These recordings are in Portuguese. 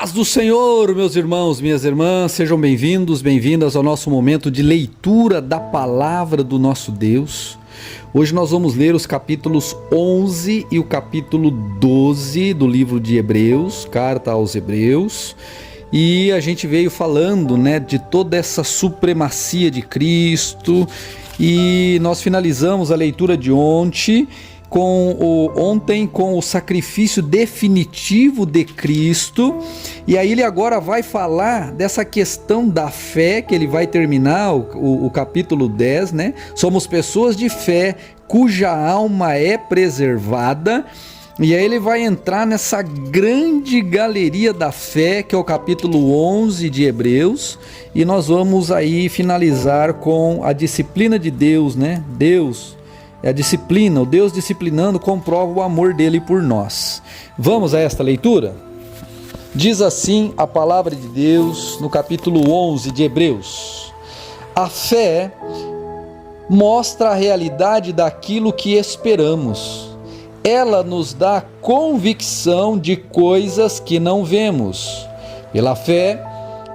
Paz do Senhor, meus irmãos, minhas irmãs, sejam bem-vindos, bem-vindas ao nosso momento de leitura da palavra do nosso Deus. Hoje nós vamos ler os capítulos 11 e o capítulo 12 do livro de Hebreus, carta aos Hebreus. E a gente veio falando, de toda essa supremacia de Cristo, e nós finalizamos a leitura de ontem com o sacrifício definitivo de Cristo, e aí ele agora vai falar dessa questão da fé, que ele vai terminar o capítulo 10, Somos pessoas de fé cuja alma é preservada, e aí ele vai entrar nessa grande galeria da fé, que é o capítulo 11 de Hebreus, e nós vamos aí finalizar com a disciplina de Deus, Deus é a disciplina, o Deus disciplinando comprova o amor dele por nós. Vamos a esta leitura? Diz assim a palavra de Deus no capítulo 11 de Hebreus: a fé mostra a realidade daquilo que esperamos. Ela nos dá convicção de coisas que não vemos. Pela fé,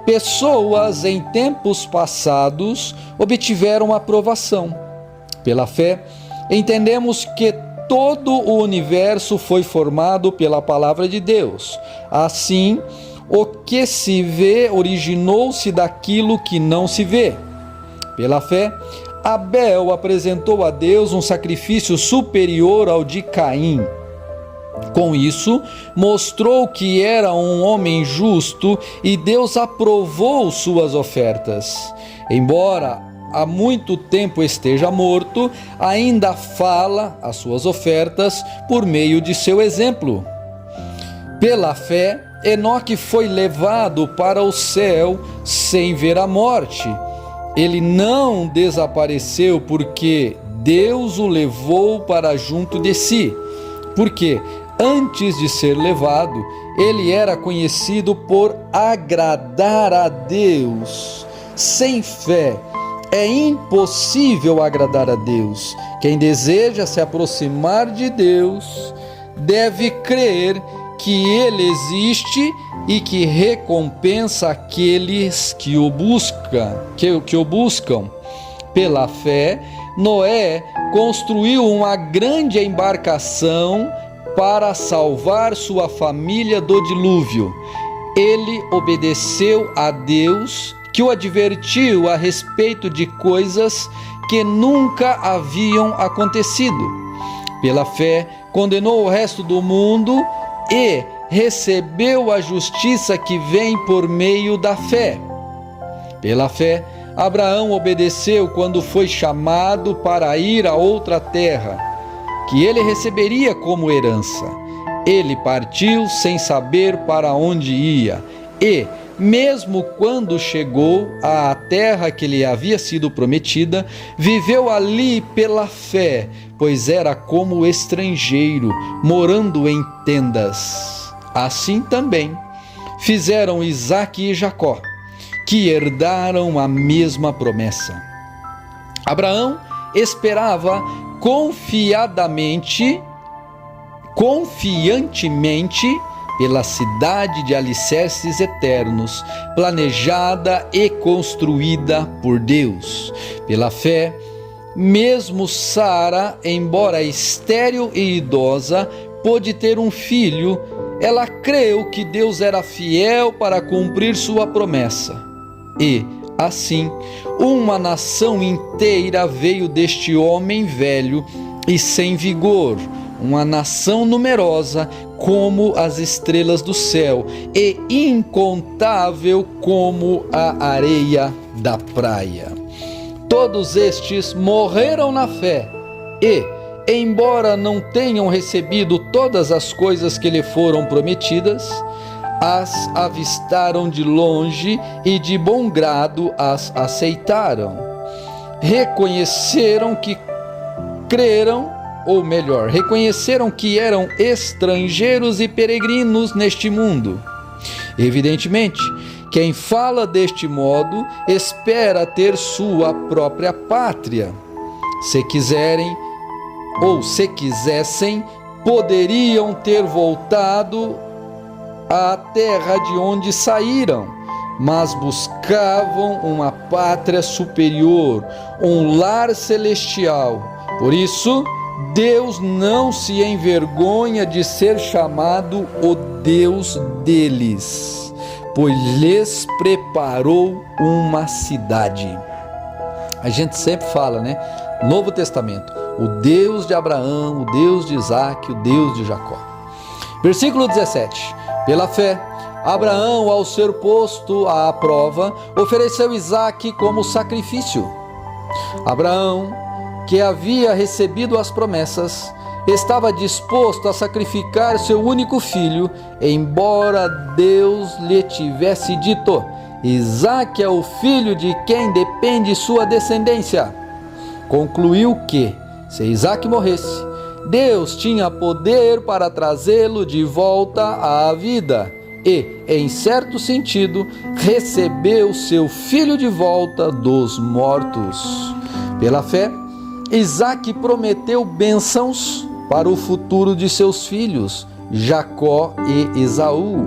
pessoas em tempos passados obtiveram aprovação. Pela fé, entendemos que todo o universo foi formado pela palavra de Deus. Assim, o que se vê originou-se daquilo que não se vê. Pela fé, Abel apresentou a Deus um sacrifício superior ao de Caim. Com isso, mostrou que era um homem justo e Deus aprovou suas ofertas. Embora há muito tempo esteja morto, ainda fala as suas ofertas por meio de seu exemplo. Pela fé, Enoque foi levado para o céu sem ver a morte. Ele não desapareceu porque Deus o levou para junto de si. Porque antes de ser levado, ele era conhecido por agradar a Deus. Sem fé, é impossível agradar a Deus. Quem deseja se aproximar de Deus deve crer que Ele existe e que recompensa aqueles que o buscam. Pela fé, Noé construiu uma grande embarcação para salvar sua família do dilúvio. Ele obedeceu a Deus, que o advertiu a respeito de coisas que nunca haviam acontecido. Pela fé, condenou o resto do mundo e recebeu a justiça que vem por meio da fé. Pela fé, Abraão obedeceu quando foi chamado para ir a outra terra, que ele receberia como herança. Ele partiu sem saber para onde ia e, mesmo quando chegou à terra que lhe havia sido prometida, viveu ali pela fé, pois era como estrangeiro, morando em tendas. Assim também fizeram Isaque e Jacó, que herdaram a mesma promessa. Abraão esperava confiantemente pela cidade de alicerces eternos, planejada e construída por Deus. Pela fé, mesmo Sara, embora estéril e idosa, pôde ter um filho. Ela creu que Deus era fiel para cumprir sua promessa. E, assim, uma nação inteira veio deste homem velho e sem vigor, uma nação numerosa como as estrelas do céu e incontável como a areia da praia. Todos estes morreram na fé e, embora não tenham recebido todas as coisas que lhe foram prometidas, as avistaram de longe e de bom grado as aceitaram. Reconheceram que eram estrangeiros e peregrinos neste mundo. Evidentemente, quem fala deste modo espera ter sua própria pátria. Se quisessem, poderiam ter voltado à terra de onde saíram, mas buscavam uma pátria superior, um lar celestial. Por isso, Deus não se envergonha de ser chamado o Deus deles, pois lhes preparou uma cidade. A gente sempre fala, né? Novo Testamento, o Deus de Abraão, o Deus de Isaac, o Deus de Jacó. Versículo 17. Pela fé, Abraão, ao ser posto à prova, ofereceu Isaque como sacrifício. Abraão, que havia recebido as promessas, estava disposto a sacrificar seu único filho, embora Deus lhe tivesse dito: Isaque é o filho de quem depende sua descendência. Concluiu que, se Isaque morresse, Deus tinha poder para trazê-lo de volta à vida e, em certo sentido, recebeu seu filho de volta dos mortos. Pela fé, Isaque prometeu bênçãos para o futuro de seus filhos, Jacó e Esaú.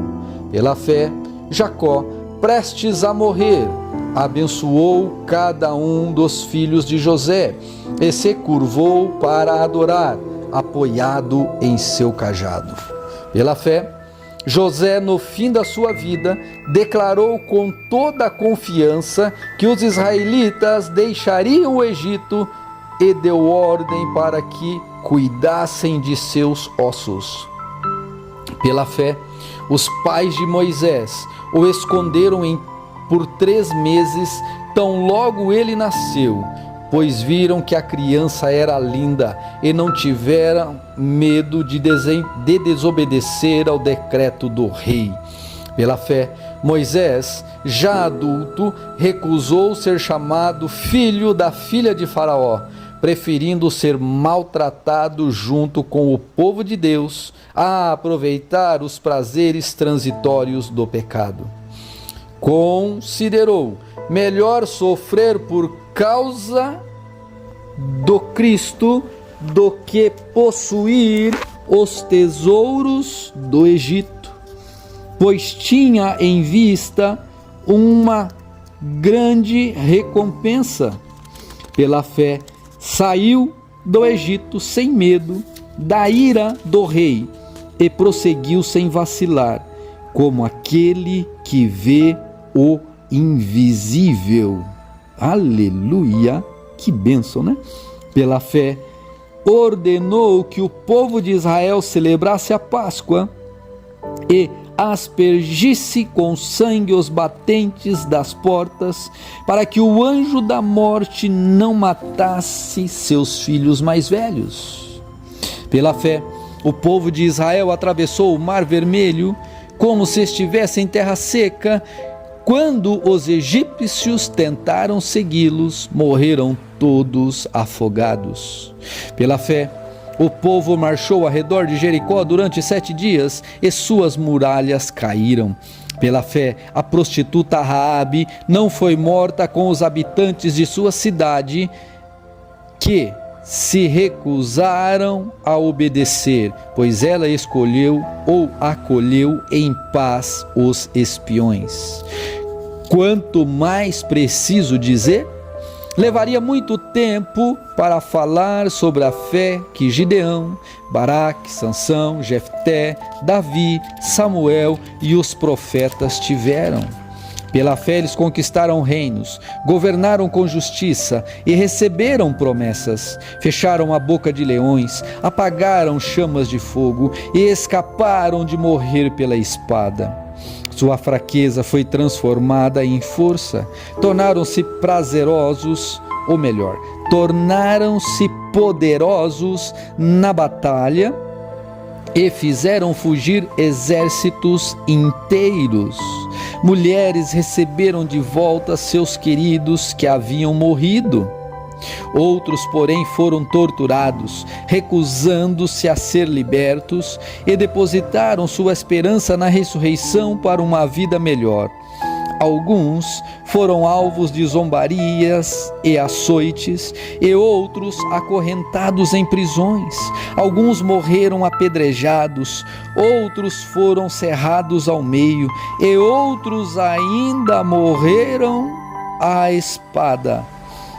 Pela fé, Jacó, prestes a morrer, abençoou cada um dos filhos de José e se curvou para adorar, apoiado em seu cajado. Pela fé, José, no fim da sua vida, declarou com toda a confiança que os israelitas deixariam o Egito e deu ordem para que cuidassem de seus ossos. Pela fé, os pais de Moisés o esconderam por 3 meses, tão logo ele nasceu, pois viram que a criança era linda e não tiveram medo de desobedecer ao decreto do rei. Pela fé, Moisés, já adulto, recusou ser chamado filho da filha de Faraó, preferindo ser maltratado junto com o povo de Deus a aproveitar os prazeres transitórios do pecado. Considerou melhor sofrer por causa do Cristo do que possuir os tesouros do Egito, pois tinha em vista uma grande recompensa. Pela fé, saiu do Egito sem medo da ira do rei e prosseguiu sem vacilar, como aquele que vê o invisível. Aleluia! Que bênção, né? Pela fé, ordenou que o povo de Israel celebrasse a Páscoa e aspergisse com sangue os batentes das portas, para que o anjo da morte não matasse seus filhos mais velhos. Pela fé, o povo de Israel atravessou o Mar Vermelho como se estivesse em terra seca. Quando os egípcios tentaram segui-los, morreram todos afogados. Pela fé, o povo marchou ao redor de Jericó durante 7 dias e suas muralhas caíram. Pela fé, a prostituta Raabe não foi morta com os habitantes de sua cidade, que se recusaram a obedecer, pois ela escolheu ou acolheu em paz os espiões. Quanto mais preciso dizer, levaria muito tempo para falar sobre a fé que Gideão, Baraque, Sansão, Jefté, Davi, Samuel e os profetas tiveram. Pela fé eles conquistaram reinos, governaram com justiça e receberam promessas. Fecharam a boca de leões, apagaram chamas de fogo e escaparam de morrer pela espada. Sua fraqueza foi transformada em força, tornaram-se prazerosos, ou melhor, tornaram-se poderosos na batalha e fizeram fugir exércitos inteiros. Mulheres receberam de volta seus queridos que haviam morrido. Outros, porém, foram torturados, recusando-se a ser libertos, e depositaram sua esperança na ressurreição para uma vida melhor. Alguns foram alvos de zombarias e açoites, e outros acorrentados em prisões. Alguns morreram apedrejados, outros foram cerrados ao meio, e outros ainda morreram à espada.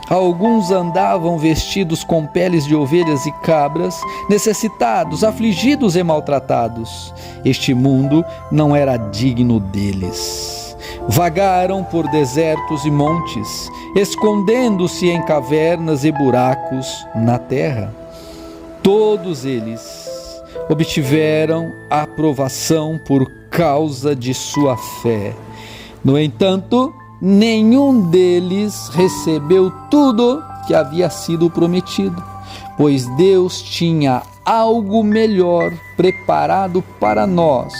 Alguns andavam vestidos com peles de ovelhas e cabras, necessitados, afligidos e maltratados. Este mundo não era digno deles. Vagaram por desertos e montes, escondendo-se em cavernas e buracos na terra. Todos eles obtiveram aprovação por causa de sua fé. No entanto, nenhum deles recebeu tudo que havia sido prometido, pois Deus tinha algo melhor preparado para nós,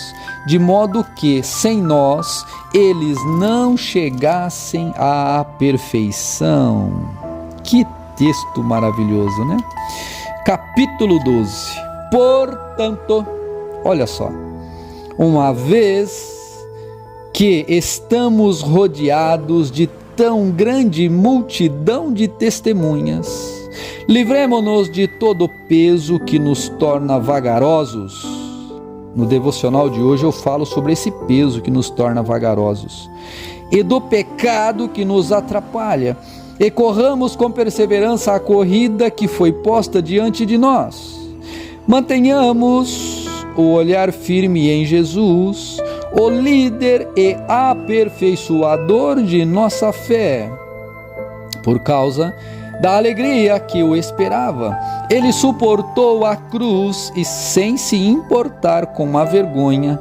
de modo que, sem nós, eles não chegassem à perfeição. Que texto maravilhoso, né? Capítulo 12. Portanto, olha só, uma vez que estamos rodeados de tão grande multidão de testemunhas, livremo-nos de todo o peso que nos torna vagarosos. No devocional de hoje eu falo sobre esse peso que nos torna vagarosos, e do pecado que nos atrapalha, e corramos com perseverança a corrida que foi posta diante de nós. Mantenhamos o olhar firme em Jesus, o líder e aperfeiçoador de nossa fé. Por causa da alegria que o esperava, ele suportou a cruz e, sem se importar com a vergonha,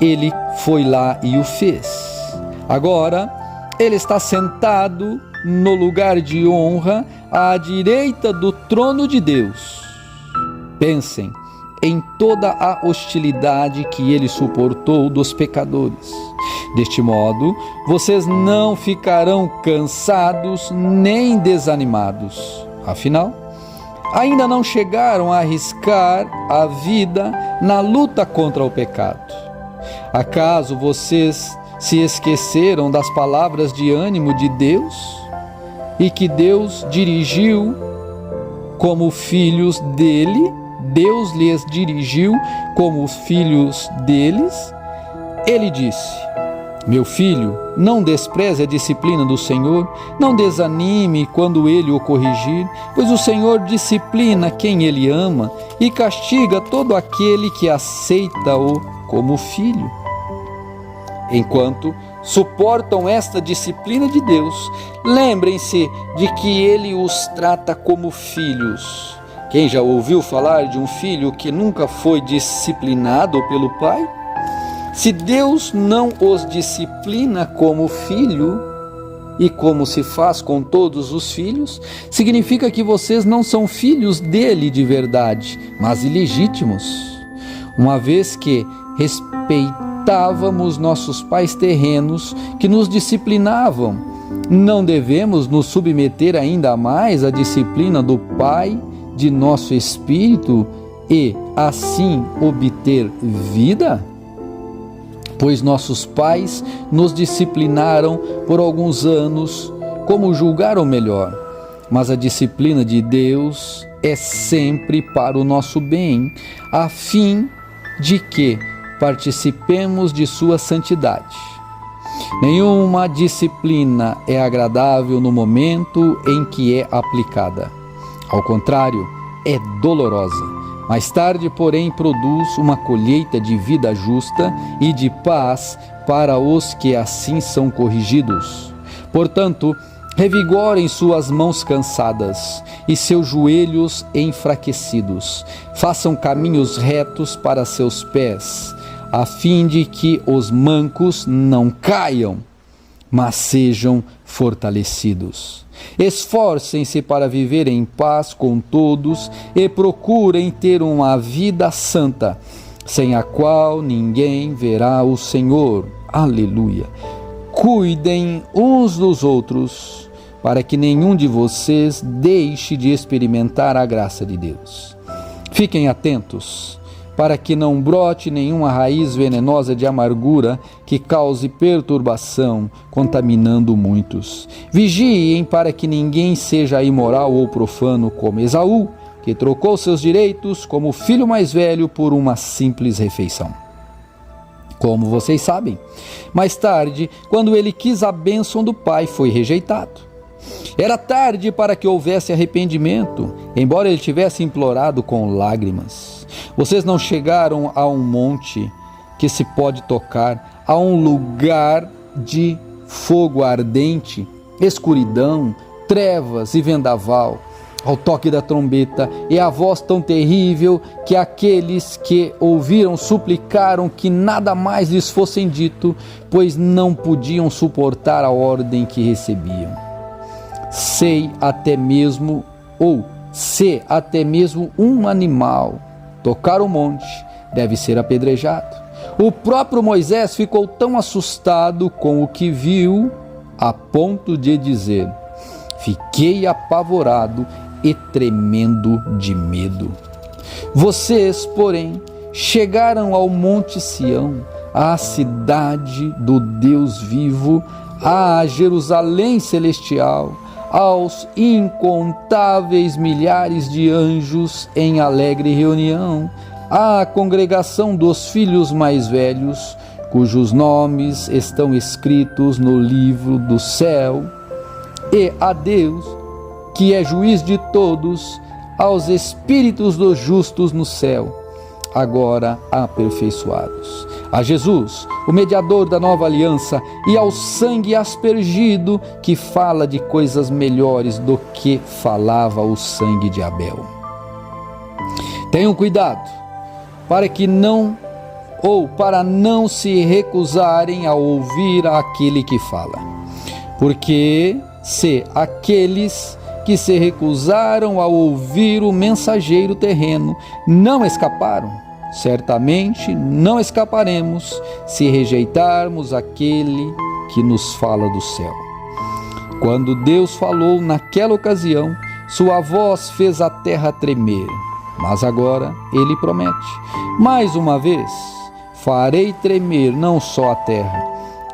ele foi lá e o fez. Agora, ele está sentado no lugar de honra à direita do trono de Deus. Pensem em toda a hostilidade que ele suportou dos pecadores. Deste modo, vocês não ficarão cansados nem desanimados. Afinal, ainda não chegaram a arriscar a vida na luta contra o pecado. Acaso vocês se esqueceram das palavras de ânimo de Deus e que Deus dirigiu como filhos dele? Deus lhes dirigiu como filhos deles. Ele disse: meu filho, não despreze a disciplina do Senhor, não desanime quando ele o corrigir, pois o Senhor disciplina quem ele ama e castiga todo aquele que aceita-o como filho. Enquanto suportam esta disciplina de Deus, lembrem-se de que ele os trata como filhos. Quem já ouviu falar de um filho que nunca foi disciplinado pelo pai? Se Deus não os disciplina como filho, e como se faz com todos os filhos, significa que vocês não são filhos dele de verdade, mas ilegítimos. Uma vez que respeitávamos nossos pais terrenos que nos disciplinavam, não devemos nos submeter ainda mais à disciplina do Pai de nosso espírito e assim obter vida? Pois nossos pais nos disciplinaram por alguns anos como julgaram melhor, mas a disciplina de Deus é sempre para o nosso bem, a fim de que participemos de sua santidade. Nenhuma disciplina é agradável no momento em que é aplicada. Ao contrário, é dolorosa. Mais tarde, porém, produz uma colheita de vida justa e de paz para os que assim são corrigidos. Portanto, revigorem suas mãos cansadas e seus joelhos enfraquecidos. Façam caminhos retos para seus pés, a fim de que os mancos não caiam, mas sejam fortalecidos. Esforcem-se para viver em paz com todos e procurem ter uma vida santa, sem a qual ninguém verá o Senhor. Aleluia! Cuidem uns dos outros, para que nenhum de vocês deixe de experimentar a graça de Deus. Fiquem atentos, para que não brote nenhuma raiz venenosa de amargura que cause perturbação, contaminando muitos. Vigiem para que ninguém seja imoral ou profano como Esaú, que trocou seus direitos como filho mais velho por uma simples refeição. Como vocês sabem, mais tarde, quando ele quis a bênção do pai, foi rejeitado. Era tarde para que houvesse arrependimento, embora ele tivesse implorado com lágrimas. Vocês não chegaram a um monte que se pode tocar, a um lugar de fogo ardente, escuridão, trevas e vendaval, ao toque da trombeta e a voz tão terrível que aqueles que ouviram suplicaram que nada mais lhes fosse dito, pois não podiam suportar a ordem que recebiam. Se até mesmo um animal tocar o monte, deve ser apedrejado. O próprio Moisés ficou tão assustado com o que viu, a ponto de dizer: fiquei apavorado e tremendo de medo. Vocês, porém, chegaram ao Monte Sião, à cidade do Deus vivo, à Jerusalém celestial, aos incontáveis milhares de anjos em alegre reunião, à congregação dos filhos mais velhos, cujos nomes estão escritos no livro do céu, e a Deus, que é juiz de todos, aos espíritos dos justos no céu, agora aperfeiçoados, a Jesus, o mediador da nova aliança, e ao sangue aspergido, que fala de coisas melhores do que falava o sangue de Abel. Tenham cuidado para não se recusarem a ouvir aquele que fala, porque se aqueles que se recusaram a ouvir o mensageiro terreno não escaparam, certamente não escaparemos se rejeitarmos aquele que nos fala do céu. Quando Deus falou naquela ocasião, sua voz fez a terra tremer, mas agora ele promete: mais uma vez farei tremer não só a terra,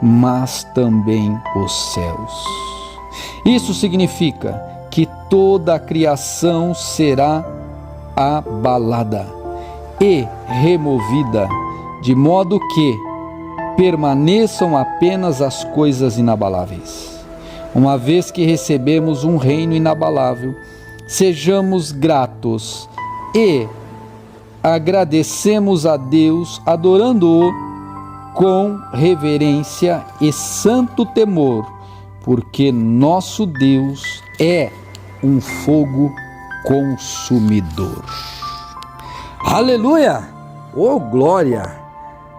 mas também os céus. Isso significa que toda a criação será abalada e removida, de modo que permaneçam apenas as coisas inabaláveis. Uma vez que recebemos um reino inabalável, sejamos gratos e agradecemos a Deus, adorando-o com reverência e santo temor, porque nosso Deus é um fogo consumidor. Aleluia! Oh, glória!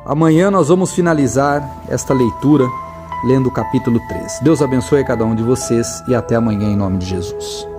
Amanhã nós vamos finalizar esta leitura lendo o capítulo 3. Deus abençoe a cada um de vocês e até amanhã em nome de Jesus.